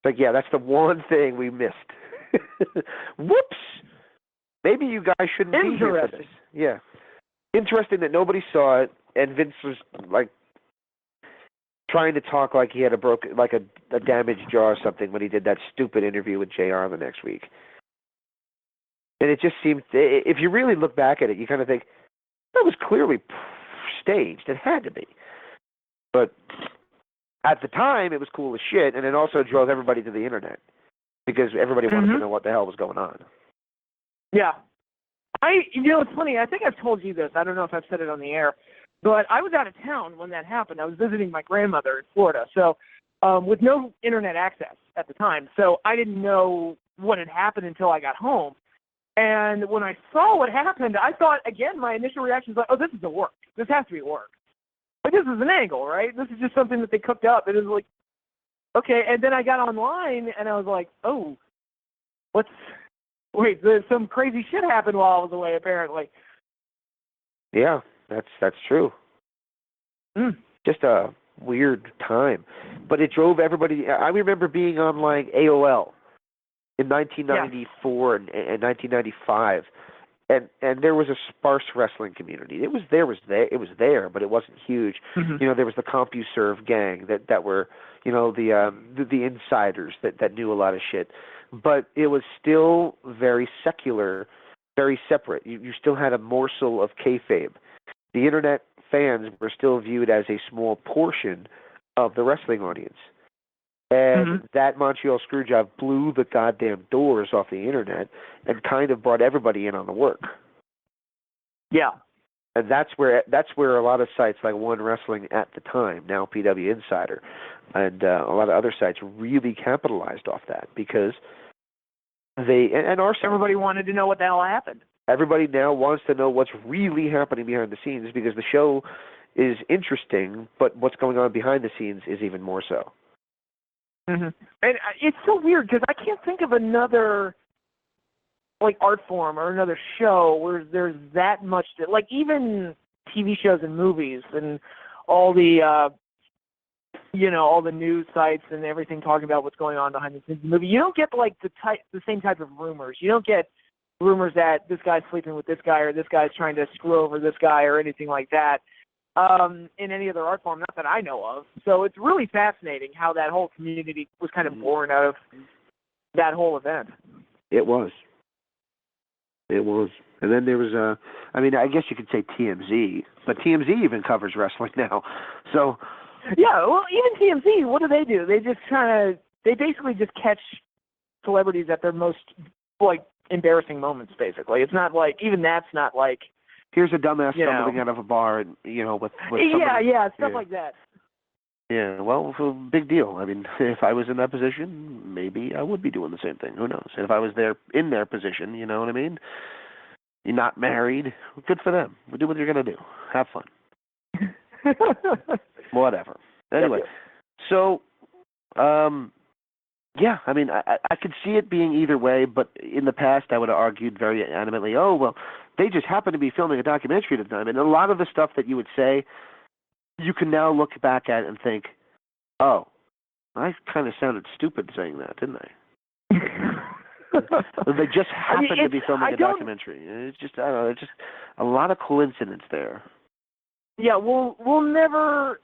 Speaker 4: Like, yeah, that's the one thing we missed. Whoops. Maybe you guys shouldn't be here for this. Yeah. Interesting that nobody saw it, and Vince was like trying to talk like he had a damaged jaw or something when he did that stupid interview with JR the next week. And it just seemed, if you really look back at it, you kind of think, that was clearly staged. It had to be. But at the time, it was cool as shit, and it also drove everybody to the internet because everybody wanted to know what the hell was going on.
Speaker 6: Yeah. It's funny. I think I've told you this. I don't know if I've said it on the air. But I was out of town when that happened. I was visiting my grandmother in Florida, so with no internet access at the time. So I didn't know what had happened until I got home. And when I saw what happened, I thought, again, my initial reaction was like, oh, this is a work. This has to be work. Like, this is an angle, right? This is just something that they cooked up. It was like, okay. And then I got online, and I was like, oh, some crazy shit happened while I was away, apparently.
Speaker 4: Yeah, that's true. Just a weird time. But it drove everybody. I remember being on, like, AOL in 1994 and 1995, and there was a sparse wrestling community. It was there, but it wasn't huge. You know, there was the CompuServe gang that were, you know, the insiders that knew a lot of shit, but it was still very secular, very separate. You still had a morsel of kayfabe. The internet fans were still viewed as a small portion of the wrestling audience. And that Montreal Screwjob blew the goddamn doors off the internet and kind of brought everybody in on the work.
Speaker 6: Yeah.
Speaker 4: And that's where a lot of sites like One Wrestling at the time, now PW Insider, and a lot of other sites really capitalized off that because
Speaker 6: everybody wanted to know what the hell happened.
Speaker 4: Everybody now wants to know what's really happening behind the scenes because the show is interesting, but what's going on behind the scenes is even more so.
Speaker 6: And it's so weird because I can't think of another like art form or another show where there's that much like even TV shows and movies and all the all the news sites and everything talking about what's going on behind the scenes of the movie. You don't get like the same type of rumors. You don't get rumors that this guy's sleeping with this guy or this guy's trying to screw over this guy or anything like that. In any other art form, not that I know of. So it's really fascinating how that whole community was kind of born out of that whole event.
Speaker 4: It was. It was. And then there was I mean, I guess you could say TMZ, but TMZ even covers wrestling now. So.
Speaker 6: Yeah, well, even TMZ, what do? They just they basically just catch celebrities at their most, like, embarrassing moments, basically. It's not like, even that's not like.
Speaker 4: Here's a dumbass stumbling out of a bar, and, with somebody.
Speaker 6: Yeah, stuff like that.
Speaker 4: Yeah, well, it's a big deal. I mean, if I was in that position, maybe I would be doing the same thing. Who knows? And if I was in their position, you know what I mean? You're not married. Good for them. Do what you're going to do. Have fun. Whatever. Anyway, so, yeah, I mean, I could see it being either way, but in the past I would have argued very adamantly, oh, well, they just happened to be filming a documentary at the time. And a lot of the stuff that you would say, you can now look back at it and think, oh, I kind of sounded stupid saying that, didn't I? They just happened to be filming a documentary. It's just, I don't know, it's just a lot of coincidence there.
Speaker 6: Yeah, we'll never.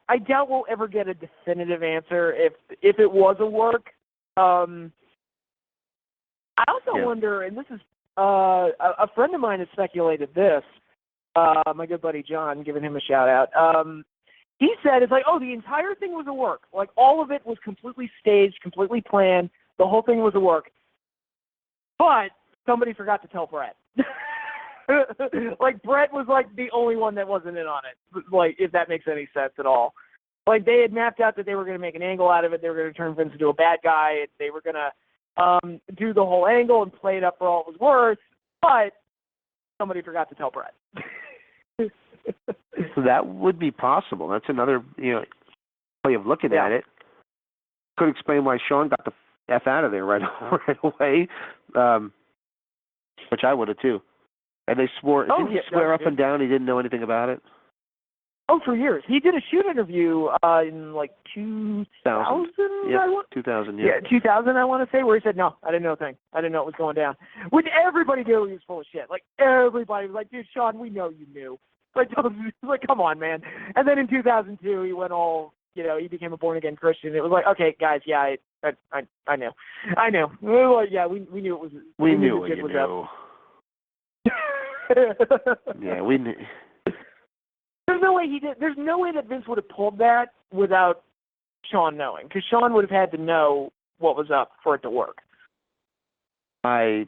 Speaker 6: I doubt we'll ever get a definitive answer if it was a work. I also wonder, and this is a friend of mine has speculated this. My good buddy John, giving him a shout out. He said it's like, oh, the entire thing was a work. Like, all of it was completely staged, completely planned. The whole thing was a work. But somebody forgot to tell Brett. Like, Brett was, like, the only one that wasn't in on it, like, if that makes any sense at all. Like, they had mapped out that they were going to make an angle out of it. They were going to turn Vince into a bad guy. And they were going to do the whole angle and play it up for all it was worth. But somebody forgot to tell Brett.
Speaker 4: That would be possible. That's another way of looking at it. Could explain why Sean got the F out of there right away, which I would have too. And they swore. Didn't he swear up and down he didn't know anything about it?
Speaker 6: Oh, for years. He did a shoot interview in like 2000.
Speaker 4: 2000. Yeah.
Speaker 6: Yeah, 2000. I want to say, where he said, "No, I didn't know a thing. I didn't know it was going down." Which everybody knew he was full of shit. Like, everybody was like, "Dude, Sean, we know you knew." Like, come on, man. And then in 2002, he went all, he became a born again Christian. It was like, okay, guys, yeah, I know. Well, yeah, we knew it was.
Speaker 4: We knew what you knew. Yeah, we knew.
Speaker 6: There's no way he did. There's no way that Vince would have pulled that without Sean knowing, because Sean would have had to know what was up for it to work.
Speaker 4: I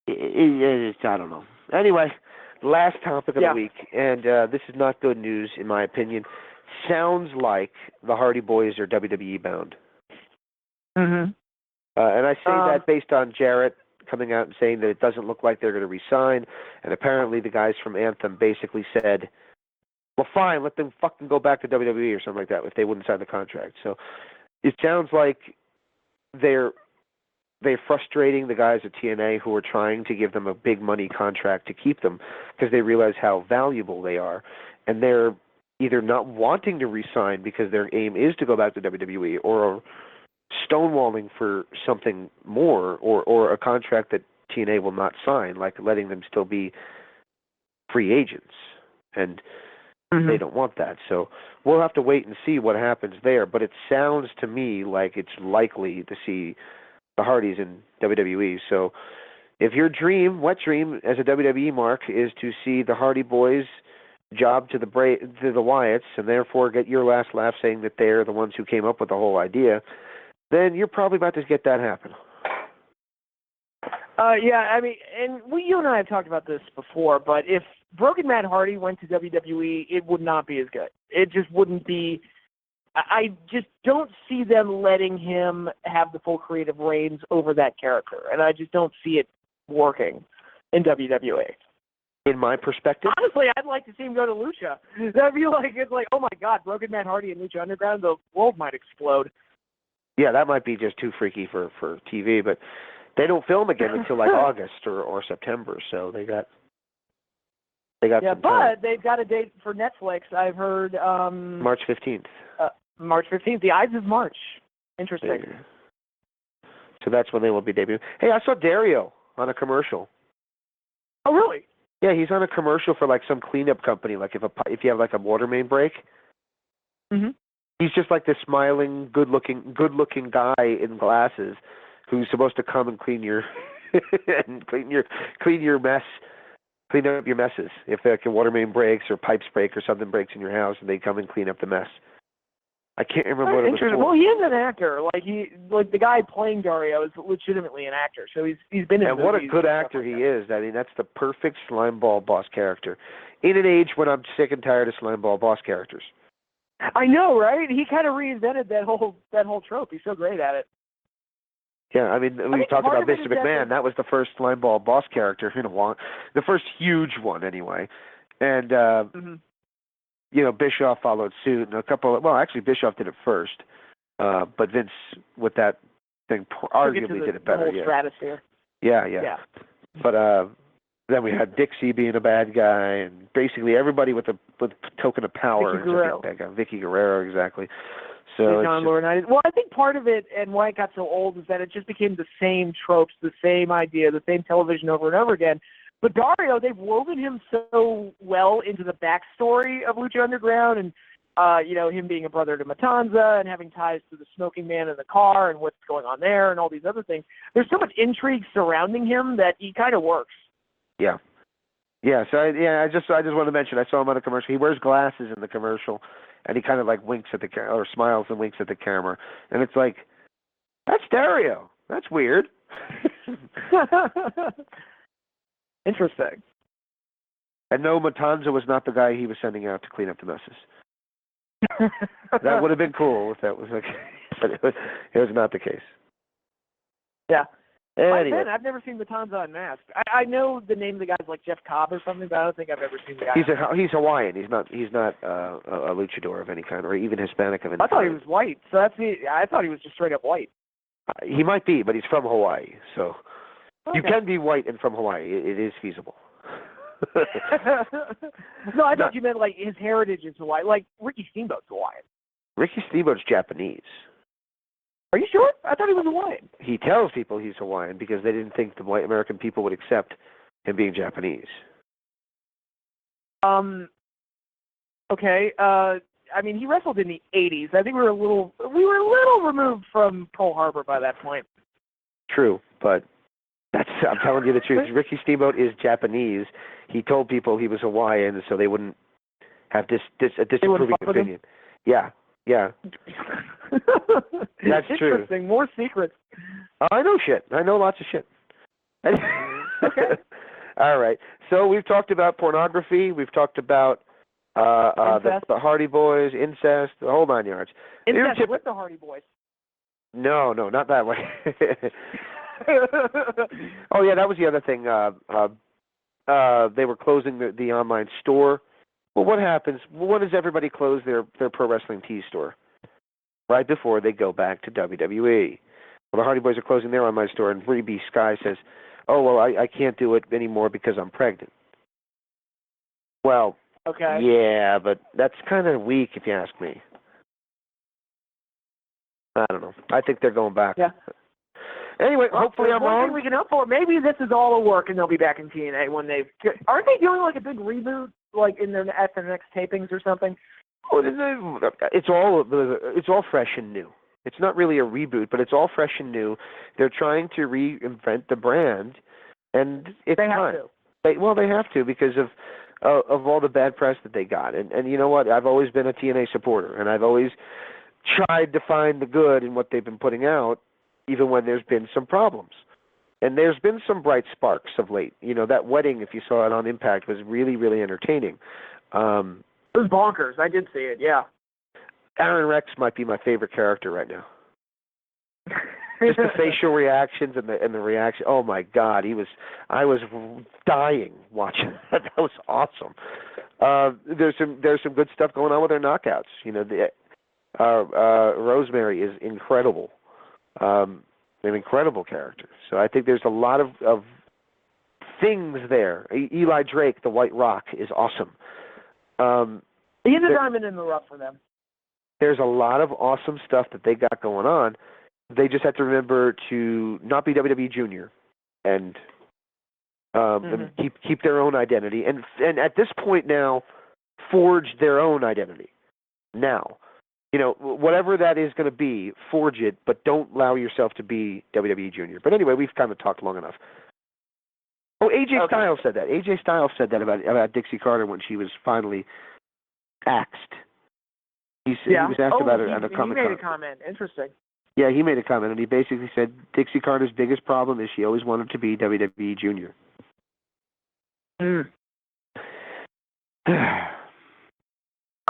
Speaker 4: don't know. Anyway, last topic of the week, and this is not good news in my opinion. Sounds like the Hardy Boys are WWE bound.
Speaker 6: Mm-hmm.
Speaker 4: And I say that based on Jarrett coming out and saying that it doesn't look like they're going to re-sign, and apparently the guys from Anthem basically said, well, fine, let them fucking go back to WWE or something like that if they wouldn't sign the contract. So it sounds like they're frustrating the guys at TNA who are trying to give them a big money contract to keep them because they realize how valuable they are, and they're either not wanting to re-sign because their aim is to go back to WWE, or stonewalling for something more, or a contract that TNA will not sign, like letting them still be free agents. And they don't want that. So we'll have to wait and see what happens there. But it sounds to me like it's likely to see the Hardys in WWE. So if your wet dream as a WWE mark is to see the Hardy Boys job to the Wyatts and therefore get your last laugh saying that they're the ones who came up with the whole idea, then you're probably about to get that happen.
Speaker 6: Yeah, I mean, and you and I have talked about this before, but if Broken Matt Hardy went to WWE, it would not be as good. It just wouldn't be. I just don't see them letting him have the full creative reins over that character, and I just don't see it working in WWE.
Speaker 4: In my perspective?
Speaker 6: Honestly, I'd like to see him go to Lucha. That'd be like, it's like, oh my God, Broken Matt Hardy and Lucha Underground, the world might explode.
Speaker 4: Yeah, that might be just too freaky for TV, but they don't film again until like August or September, so they got
Speaker 6: yeah,
Speaker 4: some time.
Speaker 6: But they've got a date for Netflix. I've heard
Speaker 4: March 15th.
Speaker 6: March 15th. The Ides of March. Interesting.
Speaker 4: Yeah. So that's when they will be debuting. Hey, I saw Dario on a commercial.
Speaker 6: Oh, really?
Speaker 4: Yeah, he's on a commercial for like some cleanup company. Like if you have like a water main break.
Speaker 6: Mhm.
Speaker 4: He's just like this smiling, good-looking guy in glasses who's supposed to come and clean your and clean your mess. Clean up your messes. If like a water main breaks or pipes break or something breaks in your house, and they come and clean up the mess. I can't remember what it was for.
Speaker 6: Well, he is an actor. Like the guy playing Dario is legitimately an actor. So he's been in.
Speaker 4: And what a good actor he is. I mean, that's the perfect slimeball boss character. In an age when I'm sick and tired of slimeball boss characters.
Speaker 6: I know, right? He kind of reinvented that whole trope. He's so great at it.
Speaker 4: Yeah, I mean, we talked about Mr. McMahon. That was the first slimeball boss character in a long, the first huge one anyway. And you know, Bischoff followed suit, and a couple. Well, actually, Bischoff did it first, but Vince with that thing arguably did it better.
Speaker 6: The whole stratosphere.
Speaker 4: Yeah. But then we had Dixie being a bad guy, and basically everybody with token of power.
Speaker 6: Vicky Guerrero.
Speaker 4: Bad guy. Vicky Guerrero, exactly. So
Speaker 6: well, I think part of it and why it got so old is that it just became the same tropes, the same idea, the same television over and over again. But Dario, they've woven him so well into the backstory of Lucha Underground, and you know, him being a brother to Matanza and having ties to the smoking man in the car and what's going on there and all these other things. There's so much intrigue surrounding him that he kind of works.
Speaker 4: Yeah. So I just wanted to mention I saw him on a commercial. He wears glasses in the commercial, and he kind of like winks at the camera or smiles and winks at the camera, and it's like, that's Dario. That's weird.
Speaker 6: Interesting.
Speaker 4: And no, Matanza was not the guy he was sending out to clean up the messes. That would have been cool if that was the case, but it was not the case.
Speaker 6: Yeah.
Speaker 4: Anyway.
Speaker 6: I've never seen Matanza unmasked. I know the name of the guys like Jeff Cobb or something, but I don't think I've ever seen the guy.
Speaker 4: He's Hawaiian. He's not a luchador of any kind, or even Hispanic of any kind.
Speaker 6: I thought he was white, so I thought he was just straight up white.
Speaker 4: He might be, but he's from Hawaii, so
Speaker 6: okay.
Speaker 4: You can be white and from Hawaii. It is feasible.
Speaker 6: No, I thought you meant like his heritage is Hawaii. Like Ricky Steamboat's Hawaiian.
Speaker 4: Ricky Steamboat's Japanese.
Speaker 6: Are you sure? I thought he was Hawaiian.
Speaker 4: He tells people he's Hawaiian because they didn't think the white American people would accept him being Japanese.
Speaker 6: Okay. I mean, he wrestled in the 80s. I think we were a little removed from Pearl Harbor by that point.
Speaker 4: True, but I'm telling you the truth. Ricky Steamboat is Japanese. He told people he was Hawaiian so they wouldn't have a disapproving opinion. Yeah. That's true.
Speaker 6: Interesting. More secrets.
Speaker 4: I know shit. I know lots of shit.
Speaker 6: Okay.
Speaker 4: All right. So we've talked about pornography. We've talked about the Hardy Boys, incest, the whole 9 yards.
Speaker 6: Incest with the Hardy Boys.
Speaker 4: No, not that way. Oh yeah, that was the other thing. They were closing the online store. Well, what happens? When does everybody close their pro wrestling tee store? Right before they go back to WWE. Well, the Hardy Boys are closing their online store, and Bree B. Sky says, "Oh well, I can't do it anymore because I'm pregnant." Well,
Speaker 6: okay.
Speaker 4: Yeah, but that's kind of weak if you ask me. I don't know. I think they're going back.
Speaker 6: Yeah.
Speaker 4: Anyway, hopefully I'm wrong.
Speaker 6: One thing we can hope for, maybe this is all a work and they'll be back in TNA when aren't they doing like a big reboot, like at their next tapings or something?
Speaker 4: It's all fresh and new. It's not really a reboot, but it's all fresh and new. They're trying to reinvent the brand, and it's
Speaker 6: they have
Speaker 4: time.
Speaker 6: to.
Speaker 4: They have to because of all the bad press that they got. And you know what? I've always been a TNA supporter, and I've always tried to find the good in what they've been putting out, even when there's been some problems. And there's been some bright sparks of late. You know, that wedding, if you saw it on Impact, was really, really entertaining.
Speaker 6: It was bonkers. I did see it, yeah.
Speaker 4: Aaron Rex might be my favorite character right now. Just the facial reactions and the reaction. Oh my God, I was dying watching that. That was awesome. There's some good stuff going on with their knockouts. You know, Rosemary is incredible. An incredible character. So I think there's a lot of things there. Eli Drake, the White Rock, is awesome.
Speaker 6: He's a diamond in the rough for them.
Speaker 4: There's a lot of awesome stuff that they got going on. They just have to remember to not be WWE Junior and keep their own identity. And at this point now, forge their own identity. Now, You know, whatever that is going to be, forge it, but don't allow yourself to be WWE Junior. But anyway, we've kind of talked long enough. Oh, AJ Styles said that. AJ Styles said that about Dixie Carter when she was finally axed. He was asked about it at a Comic-Con.
Speaker 6: He made a comment. Interesting.
Speaker 4: Yeah, he made a comment, and he basically said Dixie Carter's biggest problem is she always wanted to be WWE Junior.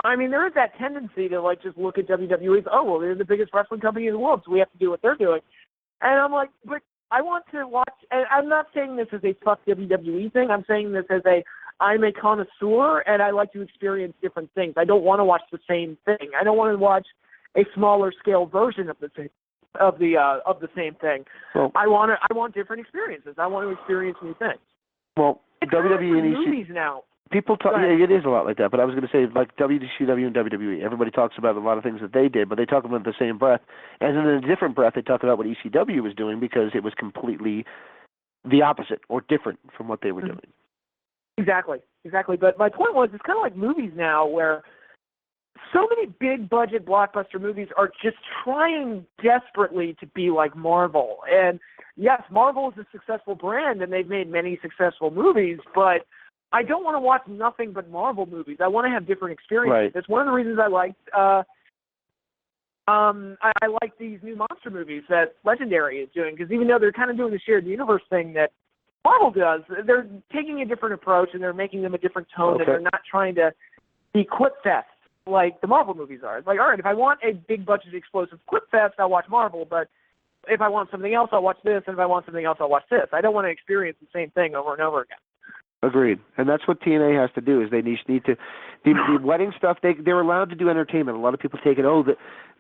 Speaker 6: I mean, there is that tendency to, like, just look at WWE as, oh, well, they're the biggest wrestling company in the world, so we have to do what they're doing. And I'm like, but I want to watch, and I'm not saying this as a fuck WWE thing. I'm saying this as I'm a connoisseur, and I like to experience different things. I don't want to watch the same thing. I don't want to watch a smaller scale version of the same thing. Well, I want different experiences. I want to experience new things.
Speaker 4: Well,
Speaker 6: it's
Speaker 4: WWE
Speaker 6: and movies now.
Speaker 4: People talk. Yeah, it is a lot like that. But I was going to say, like WCW and WWE, everybody talks about a lot of things that they did, but they talk about it in the same breath. And in a different breath, they talk about what ECW was doing because it was completely the opposite or different from what they were doing.
Speaker 6: Exactly. But my point was, it's kind of like movies now, where so many big budget blockbuster movies are just trying desperately to be like Marvel. And yes, Marvel is a successful brand, and they've made many successful movies, but I don't want to watch nothing but Marvel movies. I want to have different experiences.
Speaker 4: Right.
Speaker 6: That's one of the reasons I liked I like these new monster movies that Legendary is doing, because even though they're kind of doing the shared universe thing that Marvel does, they're taking a different approach, and they're making them a different tone, and they're not trying to be quip fest like the Marvel movies are. It's like, all right, if I want a big budget explosive quip fest, I'll watch Marvel, but if I want something else, I'll watch this, and if I want something else, I'll watch this. I don't want to experience the same thing over and over again.
Speaker 4: Agreed. And that's what TNA has to do, is they need to, the wedding stuff, they're allowed to do entertainment. A lot of people take it,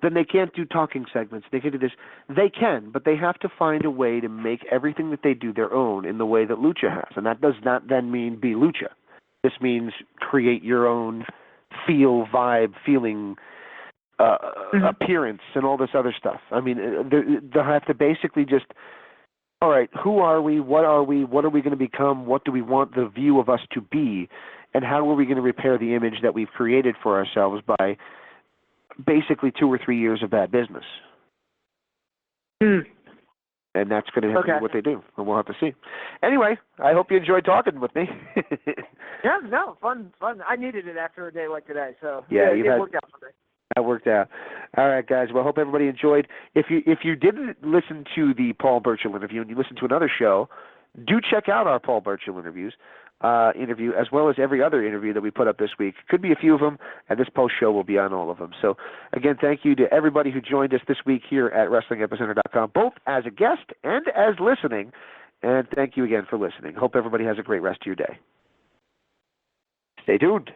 Speaker 4: then they can't do talking segments. They can do this. They can, but they have to find a way to make everything that they do their own in the way that Lucha has. And that does not then mean be Lucha. This means create your own feel, vibe, feeling, appearance, and all this other stuff. I mean, they'll have to basically just, all right, who are we? What are we? What are we going to become? What do we want the view of us to be? And how are we going to repair the image that we've created for ourselves by basically 2 or 3 years of bad business? And that's going to have to be what they do, and we'll have to see. Anyway, I hope you enjoyed talking with me.
Speaker 6: Yeah, no, fun. I needed it after a day like today, so
Speaker 4: yeah,
Speaker 6: it worked out for me.
Speaker 4: That worked out. All right, guys. Well, I hope everybody enjoyed. If you didn't listen to the Paul Burchill interview and you listened to another show, do check out our Paul Burchill interview, as well as every other interview that we put up this week. Could be a few of them, and this post show will be on all of them. So, again, thank you to everybody who joined us this week here at WrestlingEpicenter.com, both as a guest and as listening. And thank you again for listening. Hope everybody has a great rest of your day. Stay tuned.